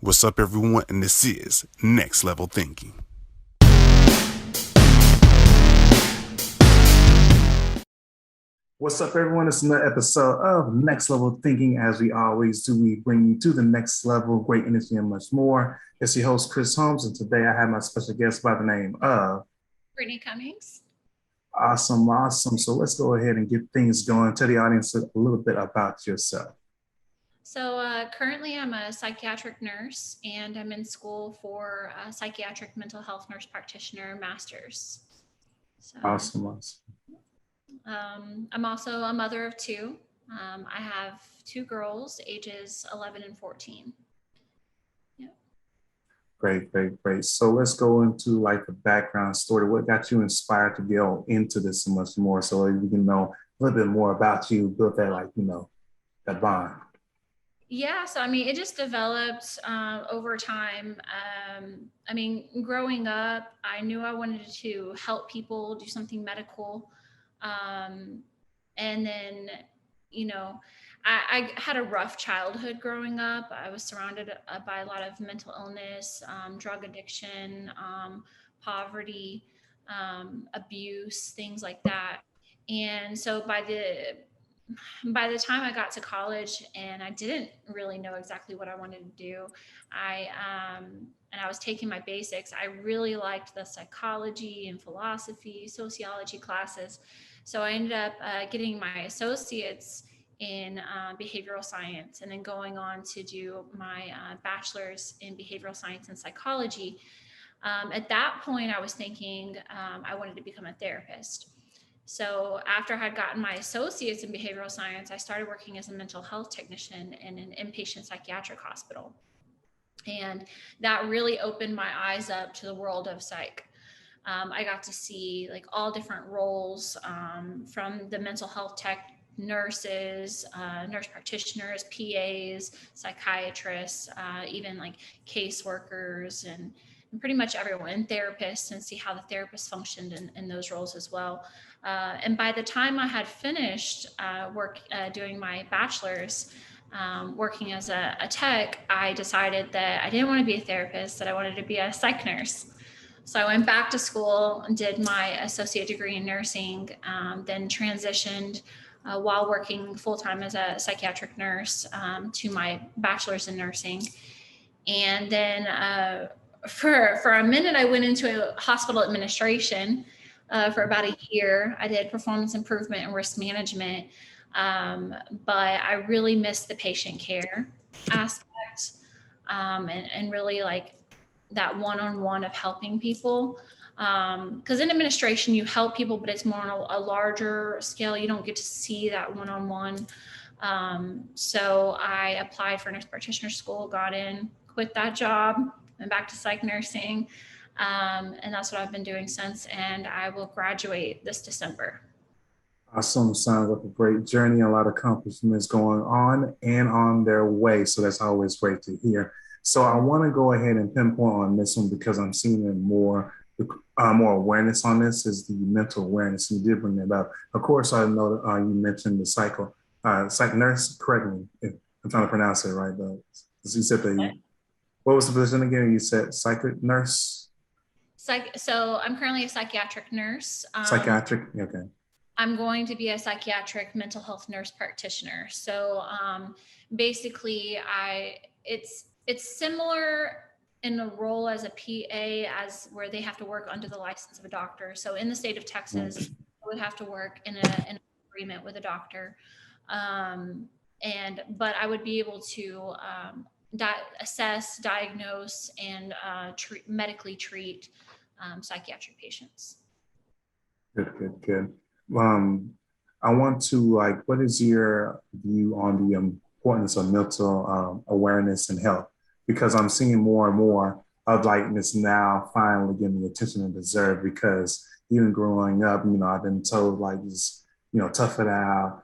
What's up, everyone? And this is Next Level Thinking. What's up, everyone? It's another episode of Next Level Thinking. As we always do, we bring you to the next level, great energy, and much more. It's your host, Chris Holmes, and today I have my special guest by the name of Britney Cummings. Awesome. So let's go ahead and get things going. Tell the audience a little bit about yourself. So currently I'm a psychiatric nurse and I'm in school for a psychiatric mental health nurse practitioner master's. So, Awesome. I'm also a mother of two. I have two girls, ages 11 and 14. Yeah. Great. So let's go into like the background story. What got you inspired to go into this so much more so we can know a little bit more about you, build that that bond? Yeah, so I mean, it just developed over time. Growing up, I knew I wanted to help people do something medical. And then, you know, I had a rough childhood growing up. I was surrounded by a lot of mental illness, drug addiction, poverty, abuse, things like that. And so by the time I got to college and I didn't really know exactly what I wanted to do, I was taking my basics. I really liked the psychology and philosophy, sociology classes. So I ended up getting my associates in behavioral science and then going on to do my bachelor's in behavioral science and psychology. At that point, I was thinking I wanted to become a therapist. So after I had gotten my associates in behavioral science, I started working as a mental health technician in an inpatient psychiatric hospital. And that really opened my eyes up to the world of psych. I got to see like all different roles from the mental health tech, nurses, nurse practitioners, PAs, psychiatrists, even like caseworkers and pretty much everyone, and therapists, and see how the therapists functioned in those roles as well. And by the time I had finished doing my bachelor's, working as a tech, I decided that I didn't want to be a therapist, that I wanted to be a psych nurse. So I went back to school and did my associate degree in nursing, then transitioned while working full-time as a psychiatric nurse to my bachelor's in nursing. And then for a minute, I went into a hospital administration for about a year. I did performance improvement and risk management, but I really missed the patient care aspect and really like that one-on-one of helping people. Because in administration, you help people, but it's more on a larger scale. You don't get to see that one-on-one. So I applied for nurse practitioner school, got in, quit that job, went back to psych nursing. And that's what I've been doing since, and I will graduate this December. Awesome. Sounds like a great journey. A lot of accomplishments going on and on their way. So that's always great to hear. So I want to go ahead and pinpoint on this one because I'm seeing more awareness on this is the mental awareness. You did bring that up. Of course, I know you mentioned the psych nurse. Correct me if I'm trying to pronounce it right. But you said what was the position again? You said psychic nurse. So I'm currently a psychiatric nurse. Psychiatric. Okay. I'm going to be a psychiatric mental health nurse practitioner. So basically, it's similar in the role as a PA as where they have to work under the license of a doctor. So in the state of Texas, I would have to work in an agreement with a doctor, but I would be able to assess, diagnose, and medically treat psychiatric patients. Good. I want to what is your view on the importance of mental awareness and health? Because I'm seeing more and more of this now finally getting the attention it deserves. Because even growing up, I've been told just tough it out,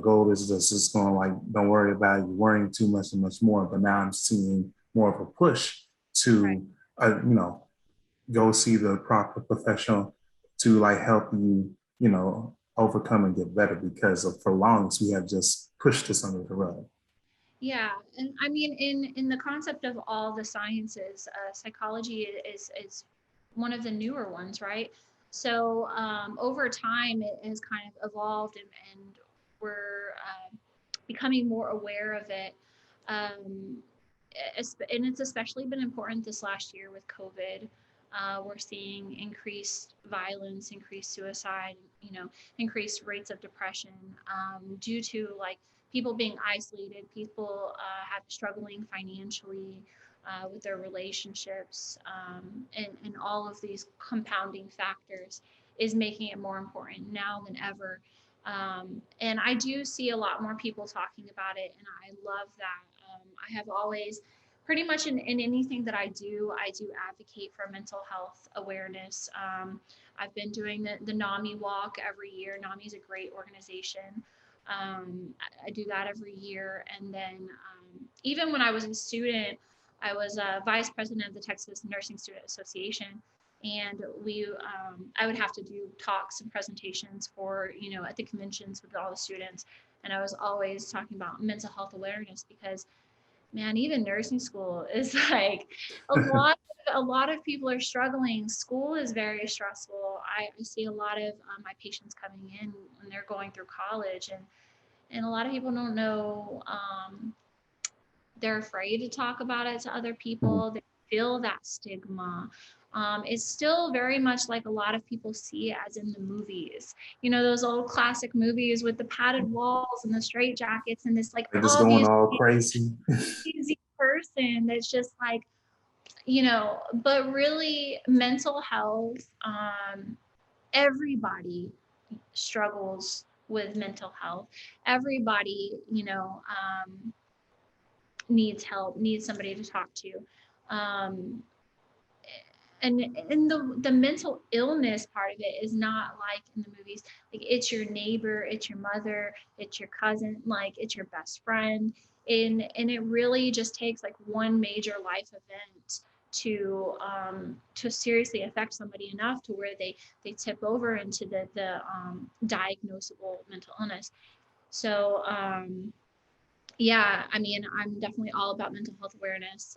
go this just going don't worry about it, you're worrying too much and much more. But now I'm seeing more of a push to go see the proper professional to help you, overcome and get better because for long we have just pushed this under the rug. Yeah, and I mean, in the concept of all the sciences, psychology is one of the newer ones, right? So over time, it has kind of evolved, and we're becoming more aware of it. Um, and it's especially been important this last year with COVID. We're seeing increased violence, increased suicide, increased rates of depression due to like people being isolated, people have struggling financially with their relationships, and all of these compounding factors is making it more important now than ever. And I do see a lot more people talking about it, and I love that. I have always, pretty much in anything that I do advocate for mental health awareness. I've been doing the NAMI walk every year. NAMI is a great organization. I do that every year. And then even when I was a student, I was a vice president of the Texas Nursing Student Association. And I would have to do talks and presentations for, at the conventions with all the students. And I was always talking about mental health awareness because, man, even nursing school is like a lot of people are struggling. School is very stressful. I see a lot of my patients coming in when they're going through college, and a lot of people don't know. They're afraid to talk about it to other Mhm. people. They feel that stigma. It's still very much like a lot of people see it as in the movies. Those old classic movies with the padded walls and the straight jackets and this like Like just going obvious all crazy. crazy person that's just like, but really mental health, everybody struggles with mental health. Everybody, needs help, needs somebody to talk to. Um, and the mental illness part of it is not like in the movies. Like it's your neighbor, it's your mother, it's your cousin, like it's your best friend. And it really just takes like one major life event to seriously affect somebody enough to where they tip over into the diagnosable mental illness. So yeah, I mean, I'm definitely all about mental health awareness.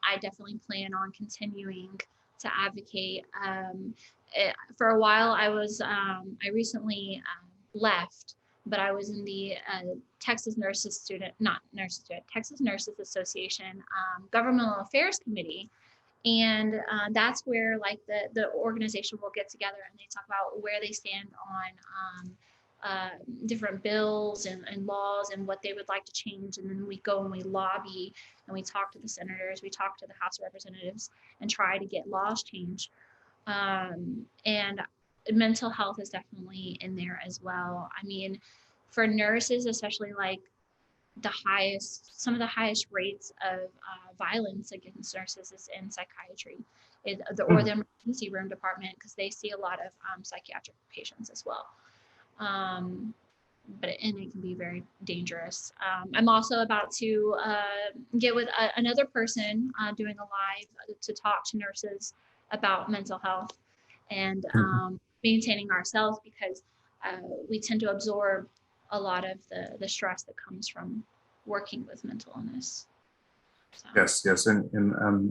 I definitely plan on continuing to advocate. For a while, I recently left, but I was in the Texas Nurses Student, not Nurses Student, Texas Nurses Association Governmental Affairs Committee. And that's where like the organization will get together and they talk about where they stand on uh, different bills and laws and what they would like to change. And then we go and we lobby and we talk to the senators, we talk to the House of Representatives and try to get laws changed. And mental health is definitely in there as well. I mean, for nurses, especially like some of the highest rates of violence against nurses is in psychiatry, or the emergency room department, because they see a lot of psychiatric patients as well. Um, and it can be very dangerous. I'm also about to get with another person doing a live to talk to nurses about mental health and maintaining ourselves because we tend to absorb a lot of the stress that comes from working with mental illness. So. Yes, yes, and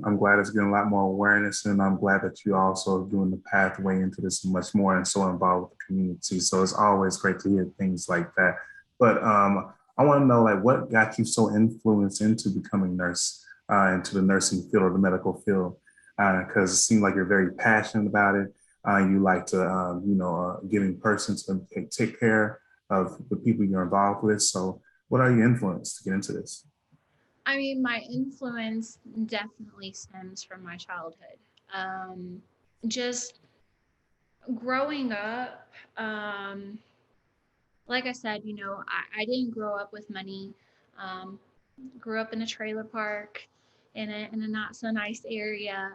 I'm glad it's getting a lot more awareness, and I'm glad that you also are doing the pathway into this much more and so involved with the community. So it's always great to hear things like that. But I want to know, like, what got you so influenced into becoming nurse, into the nursing field or the medical field? Because it seems like you're very passionate about it. You like to, giving persons to take care of the people you're involved with. So, what are your influences to get into this? I mean, my influence definitely stems from my childhood. Just growing up, like I said, I didn't grow up with money. Um, Grew up in a trailer park in a not so nice area.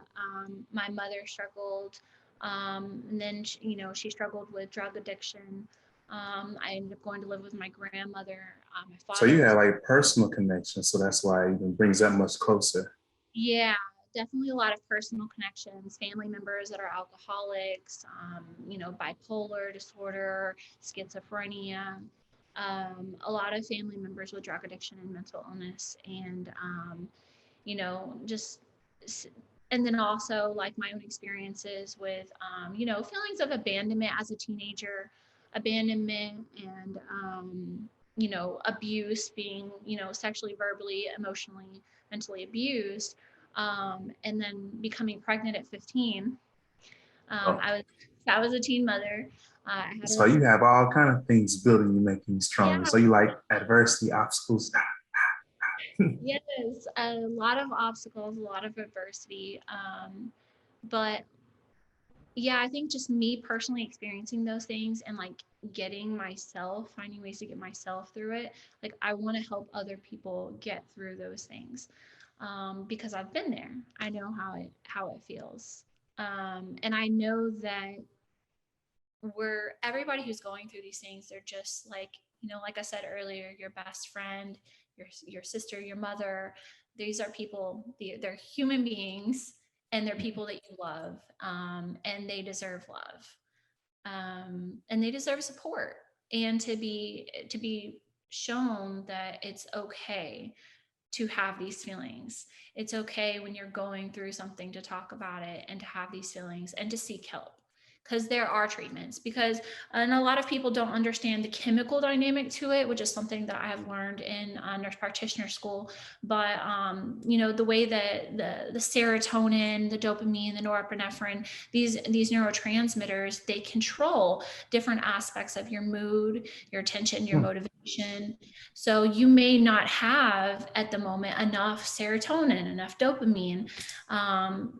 My mother struggled, and then she struggled with drug addiction. I ended up going to live with my grandmother. My So father you was, have like personal connections, so that's why it even brings that much closer. yeah, definitely a lot of personal connections, family members that are alcoholics, bipolar disorder, schizophrenia. A lot of family members with drug addiction and mental illness, and you know, just and then also like my own experiences with feelings of abandonment as a teenager, abandonment and abuse, being sexually, verbally, emotionally, mentally abused, and then becoming pregnant at 15. Oh, I was a teen mother. I had so a you have all kind of things building you, making you Yeah. stronger. So you like adversity, obstacles. Yes, a lot of obstacles, a lot of adversity. But yeah, I think just me personally experiencing those things and like finding ways to get myself through it. Like I want to help other people get through those things, because I've been there. I know how it feels, and I know that everybody who's going through these things, they're just like, like I said earlier, your best friend, your sister, your mother. These are people, they're human beings, and they're people that you love, and they deserve love, and they deserve support, and to be shown that it's okay to have these feelings. It's okay when you're going through something to talk about it and to have these feelings and to seek help, because there are treatments. Because and a lot of people don't understand the chemical dynamic to it, which is something that I have learned in nurse practitioner school. But the way that the serotonin, the dopamine, the norepinephrine, these neurotransmitters, they control different aspects of your mood, your attention, your motivation. So you may not have at the moment enough serotonin, enough dopamine.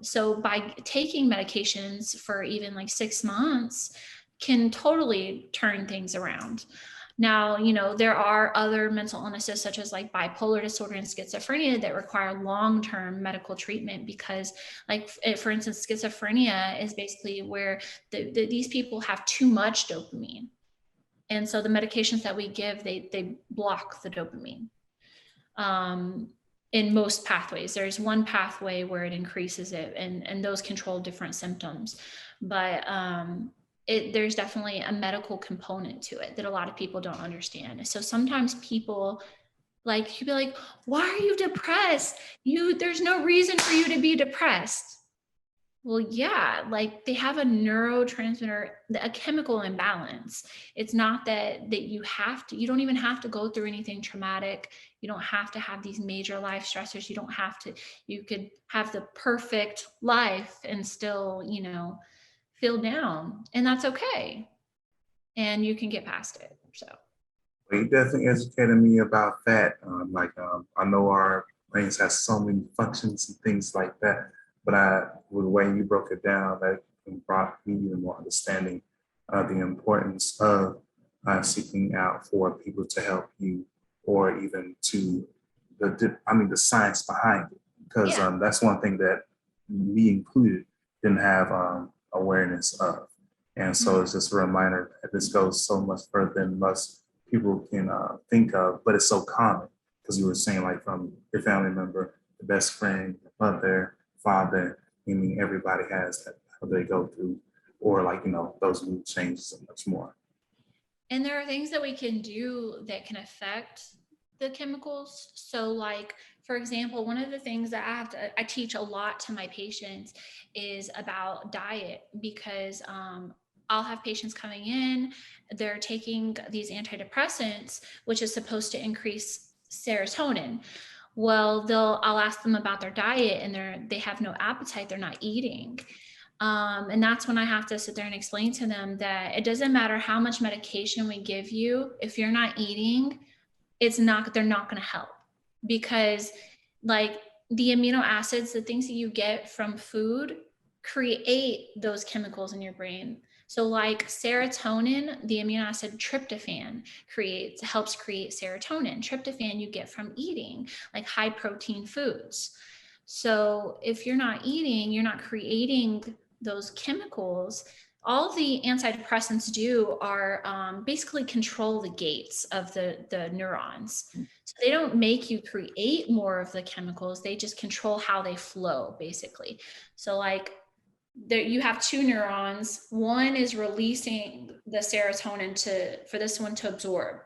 So by taking medications for even like 6 months can totally turn things around. Now, there are other mental illnesses such as like bipolar disorder and schizophrenia that require long-term medical treatment, because like, for instance, schizophrenia is basically where these people have too much dopamine. And so the medications that we give, they block the dopamine, um, in most pathways. There's one pathway where it increases it, and those control different symptoms. But there's definitely a medical component to it that a lot of people don't understand. So sometimes people, like, you'd be like, why are you depressed? There's no reason for you to be depressed. Well, yeah, like they have a neurotransmitter, a chemical imbalance. It's not that you don't even have to go through anything traumatic. You don't have to have these major life stressors. You could have the perfect life and still, feel down, and that's okay. And you can get past it. So, Well, you definitely educated me about that. I know our brains have so many functions and things like that, but with the way you broke it down, that brought me even more understanding of the importance of seeking out for people to help you, or even to the science behind it, because yeah. that's one thing that me included didn't have awareness of. And so Mhm. it's just a reminder that this goes so much further than most people can think of, but it's so common because you were saying like from your family member, the best friend, your mother, father. I mean, everybody has that how they go through, or like those mood changes and much more. And there are things that we can do that can affect the chemicals. So, like, for example, one of the things that I teach a lot to my patients is about diet, because I'll have patients coming in, they're taking these antidepressants, which is supposed to increase serotonin. Well, I'll ask them about their diet, and they have no appetite, they're not eating. And that's when I have to sit there and explain to them that it doesn't matter how much medication we give you. If you're not eating, they're not going to help, because like the amino acids, the things that you get from food create those chemicals in your brain. So like serotonin, the amino acid tryptophan helps create serotonin. Tryptophan you get from eating like high protein foods. So if you're not eating, you're not creating those chemicals. All the antidepressants do are basically control the gates of the neurons. So they don't make you create more of the chemicals, they just control how they flow, basically. So like there you have two neurons, one is releasing the serotonin for this one to absorb.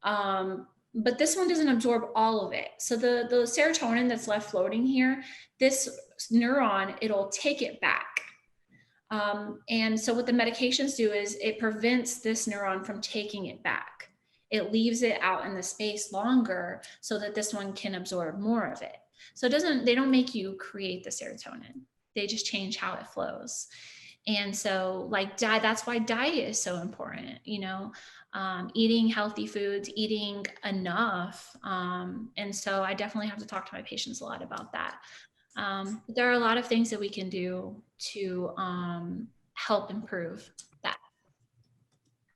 But this one doesn't absorb all of it. So the serotonin that's left floating here, this neuron, it'll take it back. And so what the medications do is it prevents this neuron from taking it back. It leaves it out in the space longer so that this one can absorb more of it. So they don't make you create the serotonin. They just change how it flows. And so like that's why diet is so important, eating healthy foods, eating enough. And so I definitely have to talk to my patients a lot about that. There are a lot of things that we can do to help improve that.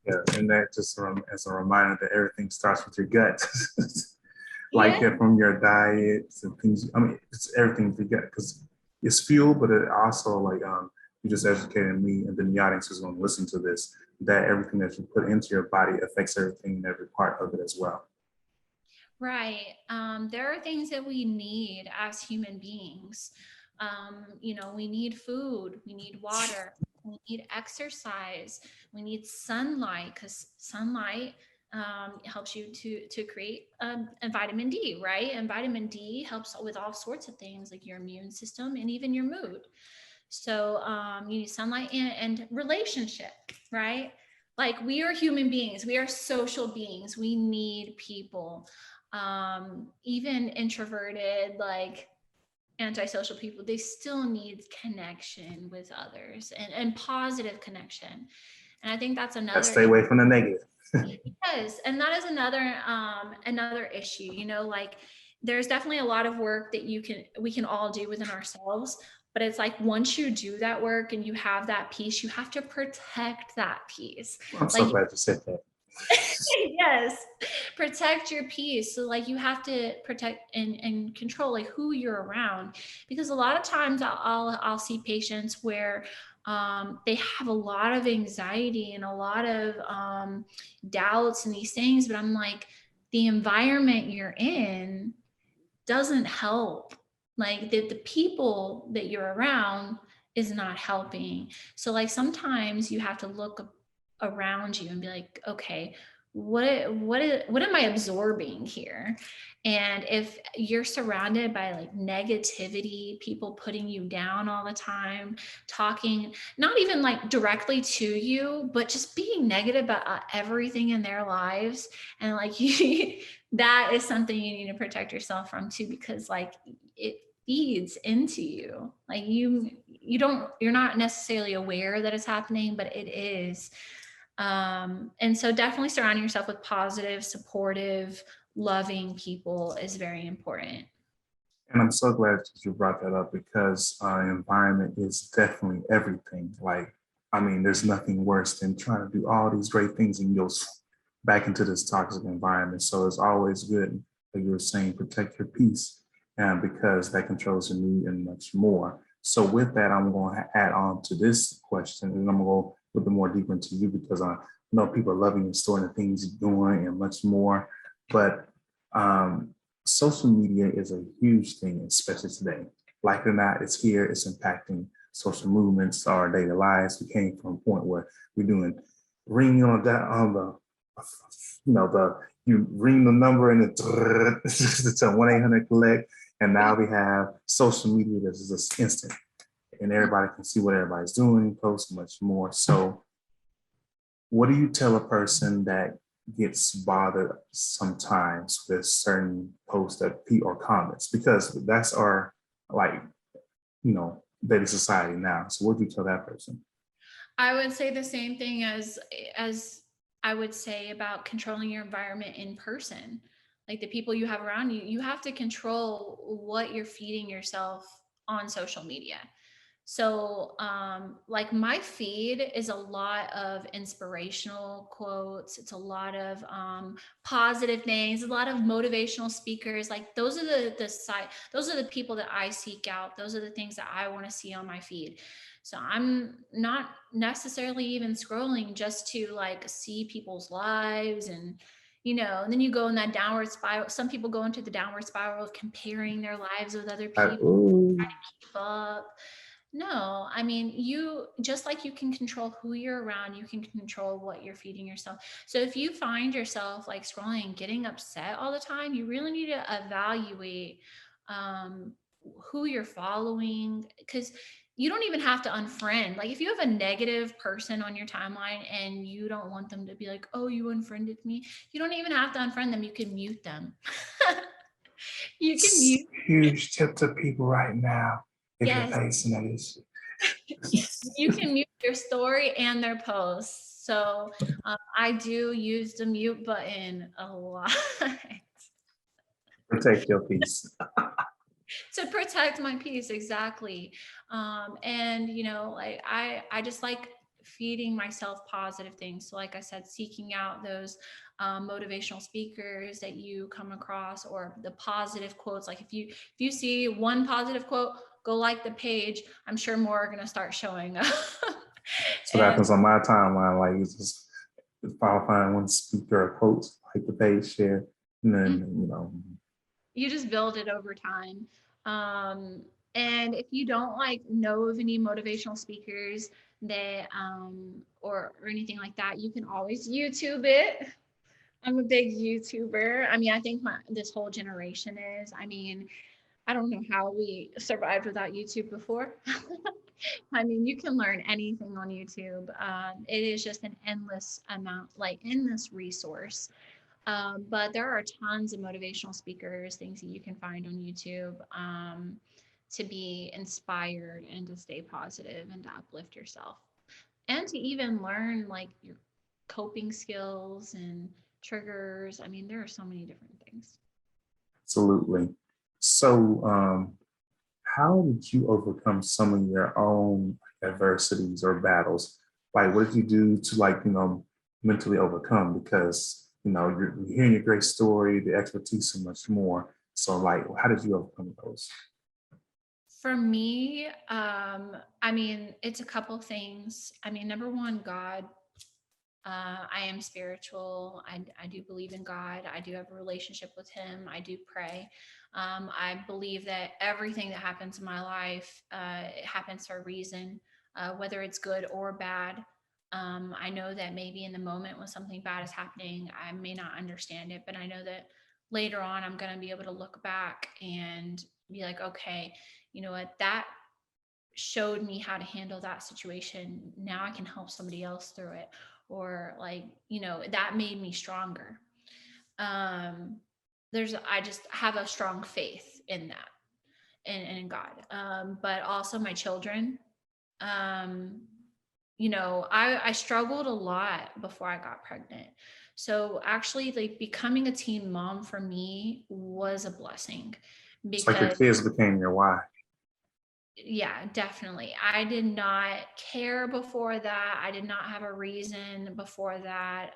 Yeah, and that just as a reminder that everything starts with your gut. Like Yeah. from your diet and things. I mean, it's everything with your gut because it's fuel, but it also like you just educated me, and then the audience is going to listen to this. That everything that you put into your body affects everything and every part of it as well. Right. There are things that we need as human beings. We need food, we need water, we need exercise, we need sunlight because sunlight helps you to create a vitamin D, right? And vitamin D helps with all sorts of things like your immune system and even your mood. So you need sunlight and relationship, right? Like we are human beings, we are social beings, we need people. Even introverted, like antisocial people, they still need connection with others and positive connection. And I think that's Gotta another. stay away from the negative. Yes, and that is another issue, like there's definitely a lot of work that we can all do within ourselves, but it's like once you do that work and you have that peace, you have to protect that peace. I'm so Like glad you said that. yes, protect your peace. So like you have to protect and control like who you're around, because a lot of times I'll see patients where they have a lot of anxiety and a lot of doubts and these things, but I'm like, the environment you're in doesn't help. Like the people that you're around is not helping. So like sometimes you have to look around you and be like, okay, what am I absorbing here? And if you're surrounded by like negativity, people putting you down all the time, talking not even like directly to you, but just being negative about everything in their lives, and like that is something you need to protect yourself from too, because like it feeds into you. Like you're not necessarily aware that it's happening, but it is. And so definitely surrounding yourself with positive, supportive, loving people is very important. And I'm so glad that you brought that up because environment is definitely everything. Like, I mean, there's nothing worse than trying to do all these great things and you'll back into this toxic environment. So it's always good, like you were saying, protect your peace, and because that controls your mood and much more. So with that, I'm going to add on to this question, and I'm going to go a little bit more deeper into you because I know people are loving your story and the things you're doing and much more. But social media is a huge thing, especially today. Like it or not, it's here, it's impacting social movements, our daily lives. We came from a point where we're doing ringing on that on the you ring the number and it's a 1-800 collect. And now we have social media that is just instant and everybody can see what everybody's doing, post much more. So what do you tell a person that gets bothered sometimes with certain posts that or comments? Because that's our like, daily society now. So what do you tell that person? I would say the same thing as I would say about controlling your environment in person. Like the people you have around you, you have to control what you're feeding yourself on social media. So, like my feed is a lot of inspirational quotes. It's a lot of positive things, a lot of motivational speakers. Like those are those are the people that I seek out. Those are the things that I want to see on my feed. So I'm not necessarily even scrolling just to like see people's lives and then you go in that downward spiral. Some people go into the downward spiral of comparing their lives with other people, Ooh. trying to keep up. No, I mean, you just like you can control who you're around, you can control what you're feeding yourself. So if you find yourself like scrolling, getting upset all the time, you really need to evaluate um, who you're following because you don't even have to unfriend. Like if you have a negative person on your timeline and you don't want them to be like, oh, you unfriended me, you don't even have to unfriend them. You can mute them. You can mute. Huge tip to people right now if you're Yes. facing that issue. You can mute their story and their posts. So I do use the mute button a lot Protect your peace. to protect my peace. Exactly. And you know, like I just like feeding myself positive things. So like I said, seeking out those motivational speakers that you come across or the positive quotes. Like if you see one positive quote, go like the page. I'm sure more are going to start showing up. So that And happens on my timeline. Like it's just if I find one speaker or quotes, like the page share, and then you just build it over time. And if you don't like know of any motivational speakers that or anything like that, you can always YouTube it. I'm a big YouTuber. I mean, I think this whole generation is. I mean, I don't know how we survived without YouTube before. I mean, you can learn anything on YouTube. It is just an endless amount, like endless resource. But there are tons of motivational speakers, things that you can find on YouTube to be inspired and to stay positive and to uplift yourself and to even learn like your coping skills and triggers. I mean, there are so many different things. absolutely. So, how did you overcome some of your own adversities or battles? Like, what did you do to mentally overcome? Because you're hearing your great story, the expertise, and much more. So, like, how did you overcome those? For me, I mean, it's a couple things. I mean, number one, God. I am spiritual. I do believe in God. I do have a relationship with Him. I do pray. I believe that everything that happens in my life, it happens for a reason, whether it's good or bad. I know that maybe in the moment when something bad is happening, I may not understand it, but I know that later on, I'm going to be able to look back and be like, okay, you know what, that showed me how to handle that situation. Now I can help somebody else through it. Or like, you know, that made me stronger. Um, I just have a strong faith in that and in God. But also my children. Um, you know, I struggled a lot before I got pregnant. So actually like becoming a teen mom for me was a blessing It's like your because kids became your why. yeah, definitely. I did not care before that. I did not have a reason before that.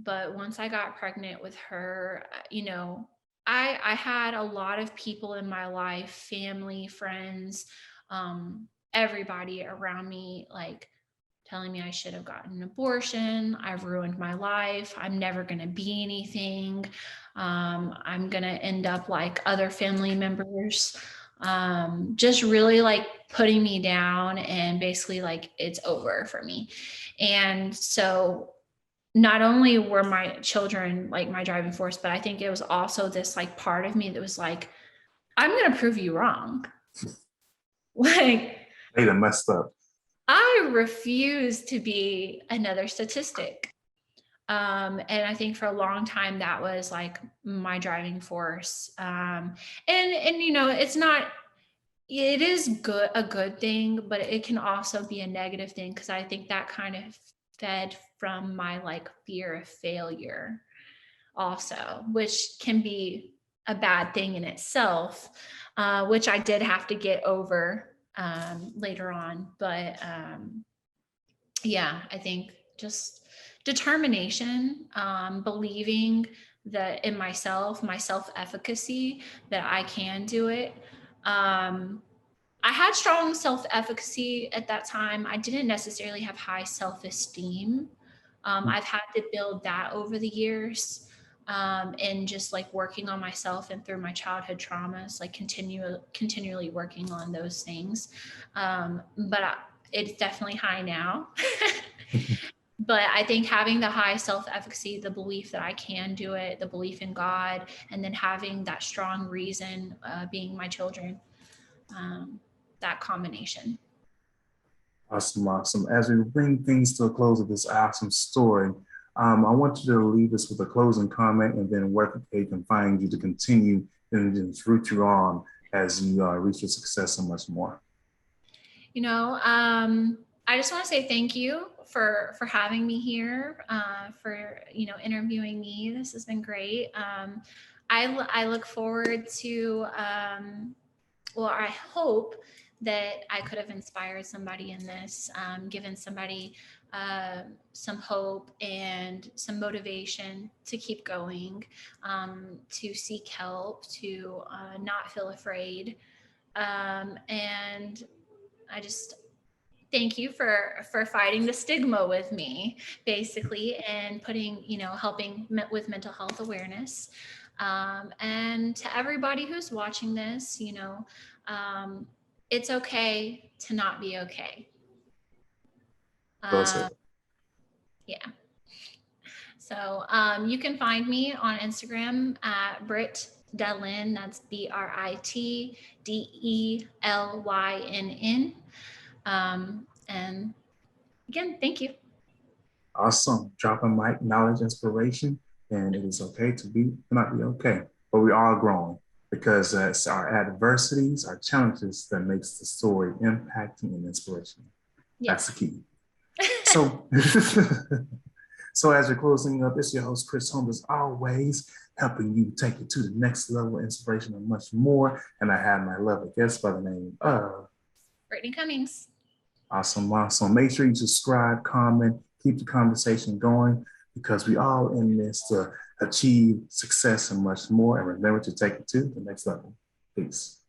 But once I got pregnant with her, you know, I had a lot of people in my life, family, friends, everybody around me, like telling me I should have gotten an abortion. I've ruined my life. I'm never going to be anything. I'm going to end up like other family members. Just really like putting me down and basically like it's over for me. And so not only were my children like my driving force, but I think it was also this like part of me that was like, I'm going to prove you wrong. Like, They done messed up. I refuse to be another statistic. And I think for a long time that was like my driving force. And you know, it is a good thing, but it can also be a negative thing because I think that kind of fed from my like fear of failure also, which can be a bad thing in itself, which I did have to get over later on. But yeah, I think just determination, believing that in myself, my self efficacy, that I can do it. Um, I had strong self efficacy at that time. I didn't necessarily have high self esteem. I've had to build that over the years. and just like working on myself and through my childhood traumas, like continually working on those things. It's definitely high now. But I think having the high self-efficacy, the belief that I can do it, the belief in God, and then having that strong reason, being my children, that combination. Awesome, awesome. As we bring things to a close of this awesome story, I want you to leave us with a closing comment and then where they can find you to continue and just root you on as you reach your success and much more. I just want to say thank you for having me here, for interviewing me. This has been great. I look forward to I hope that I could have inspired somebody in this, given somebody some hope and some motivation to keep going, to seek help, to not feel afraid. And I just thank you for fighting the stigma with me, basically, and helping with mental health awareness. And to everybody who's watching this, it's okay to not be okay. Well said. Yeah. So you can find me on Instagram at Brit Delyn. That's BritDelynn. And again, thank you. Awesome. Dropping mic, knowledge, inspiration, and it is okay to not be okay, but we are growing because it's our adversities, our challenges that makes the story impacting and inspirational. Yes. That's the key. So, so as we're closing up, it's your host, Chris Holmes, as always, helping you take it to the next level, inspiration and much more. And I have my lovely guest by the name of Britney Cummings. Awesome, awesome. Make sure you subscribe, comment, keep the conversation going because we all in this to achieve success and much more. And remember to take it to the next level. Peace.